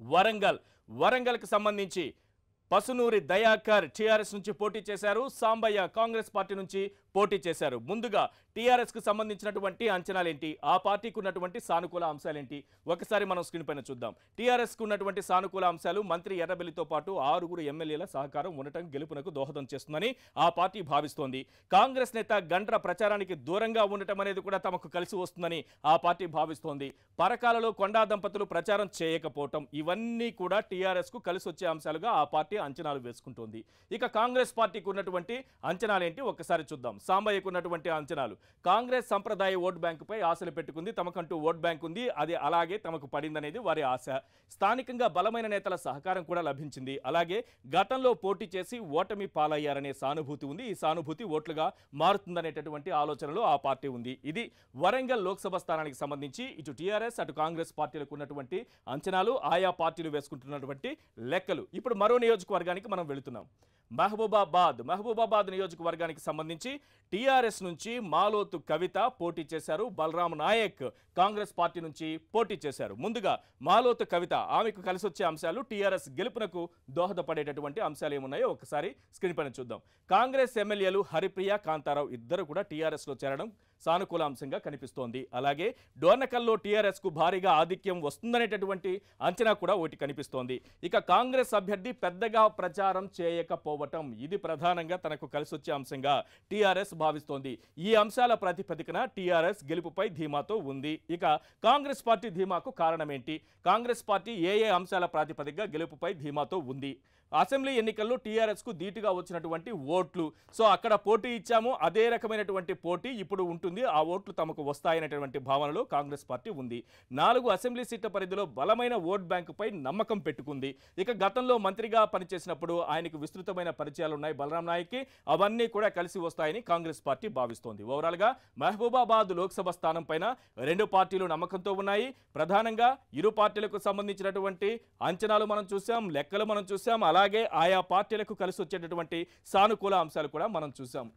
వరంగల్కి సంబంధించి పసునూరి దయాకర్ టీఆర్ఎస్ నుంచి పోటీ చేశారు. సాంబయ్య కాంగ్రెస్ పార్టీ నుంచి పోటీ చేశారు. ముందుగా టీఆర్ఎస్ కు సంబంధించినటువంటి అంచనాలేంటి, ఆ పార్టీకి ఉన్నటువంటి సానుకూల అంశాలేంటి ఒకసారి మనం స్క్రీన్ పైన చూద్దాం. టీఆర్ఎస్ కు ఉన్నటువంటి సానుకూల అంశాలు మంత్రి ఎర్రబెల్లితో పాటు 6 ఎమ్మెల్యేల సహకారం ఉండటం గెలుపునకు దోహదం చేస్తుందని ఆ పార్టీ భావిస్తోంది. కాంగ్రెస్ నేత గండ్ర ప్రచారానికి దూరంగా ఉండటం అనేది కూడా తమకు కలిసి వస్తుందని ఆ పార్టీ భావిస్తోంది. పరకాలలో కొండా దంపతులు ప్రచారం చేయకపోవటం ఇవన్నీ కూడా టీఆర్ఎస్ కు కలిసి వచ్చే అంశాలుగా ఆ పార్టీ అంచనాలు వేసుకుంటోంది. ఇక కాంగ్రెస్ పార్టీకి ఉన్నటువంటి అంచనాలేంటి ఒకసారి చూద్దాం. సాంబయ్యకు ఉన్నటువంటి అంచనాలు, కాంగ్రెస్ సంప్రదాయ ఓట్ బ్యాంకుపై ఆశలు పెట్టుకుంది. తమకంటూ ఓట్ బ్యాంక్ ఉంది, అది అలాగే తమకు పడిందనేది వారి ఆశ. స్థానికంగా బలమైన నేతల సహకారం కూడా లభించింది. అలాగే గతంలో పోటీ చేసి ఓటమి పాలయ్యారనే సానుభూతి ఉంది. ఈ సానుభూతి ఓట్లుగా మారుతుందనేటటువంటి ఆలోచనలో ఆ పార్టీ ఉంది. ఇది వరంగల్ లోక్సభ స్థానానికి సంబంధించి ఇటు టీఆర్ఎస్ అటు కాంగ్రెస్ పార్టీలకు ఉన్నటువంటి అంచనాలు, ఆయా పార్టీలు వేసుకుంటున్నటువంటి లెక్కలు. ఇప్పుడు మరో నియోజకవర్గానికి మనం వెళుతున్నాం. మహబూబాబాద్ నియోజకవర్గానికి సంబంధించి టీఆర్ఎస్ నుంచి మాలోతు కవిత పోటీ చేశారు. బలరాం నాయక్ కాంగ్రెస్ పార్టీ నుంచి పోటీ చేశారు. ముందుగా మాలోతు కవిత, ఆమెకు కలిసి వచ్చే అంశాలు, టీఆర్ఎస్ గెలుపునకు దోహదపడేటటువంటి అంశాలు ఏమున్నాయో ఒకసారి స్క్రీన్ పైన చూద్దాం. కాంగ్రెస్ ఎమ్మెల్యేలు హరిప్రియ, కాంతారావు ఇద్దరు కూడా టీఆర్ఎస్ లో చేరడం సానుకూల అంశంగా కనిపిస్తోంది. అలాగే డోర్నకల్లో టీఆర్ఎస్ కు భారీగా ఆధిక్యం వస్తుందనేటటువంటి అంచనా కూడా ఒకటి కనిపిస్తోంది. ఇక కాంగ్రెస్ అభ్యర్థి పెద్దగా ప్రచారం చేయకపోవటం, ఇది ప్రధానంగా తనకు కలిసి వచ్చే అంశంగా టీఆర్ఎస్ భావిస్తోంది. ఈ అంశాల ప్రాతిపదికన టీఆర్ఎస్ గెలుపుపై ధీమాతో ఉంది. ఇక కాంగ్రెస్ పార్టీ ధీమాకు కారణమేంటి, కాంగ్రెస్ పార్టీ ఏ అంశాల ప్రాతిపదికగా గెలుపుపై ధీమాతో ఉంది? అసెంబ్లీ ఎన్నికల్లో టీఆర్ఎస్ కు ధీటుగా వచ్చినటువంటి ఓట్లు, సో అక్కడ పోటీ ఇచ్చాము, అదే రకమైనటువంటి పోటీ ఇప్పుడు ఉంటుంది, ఆ ఓట్లు తమకు వస్తాయనేటువంటి భావనలో కాంగ్రెస్ పార్టీ ఉంది. 4 అసెంబ్లీ సీట్ల పరిధిలో బలమైన ఓట్ బ్యాంకుపై నమ్మకం పెట్టుకుంది. ఇక గతంలో మంత్రిగా పనిచేసినప్పుడు ఆయనకు విస్తృతమైన పరిచయాలు ఉన్నాయి బలరాం నాయక్కి, అవన్నీ కూడా కలిసి వస్తాయని కాంగ్రెస్ పార్టీ భావిస్తోంది. ఓవరాల్ గా మహబూబాబాద్ లోక్సభ స్థానం పైన 2 పార్టీలు నమ్మకంతో ఉన్నాయి. ప్రధానంగా ఇరు పార్టీలకు సంబంధించినటువంటి అంచనాలు మనం చూసాం, లెక్కలు మనం చూసాం, అలాగే ఆయా పార్టీలకు కలిసి వచ్చేటటువంటి సానుకూల అంశాలు కూడా మనం చూసాం.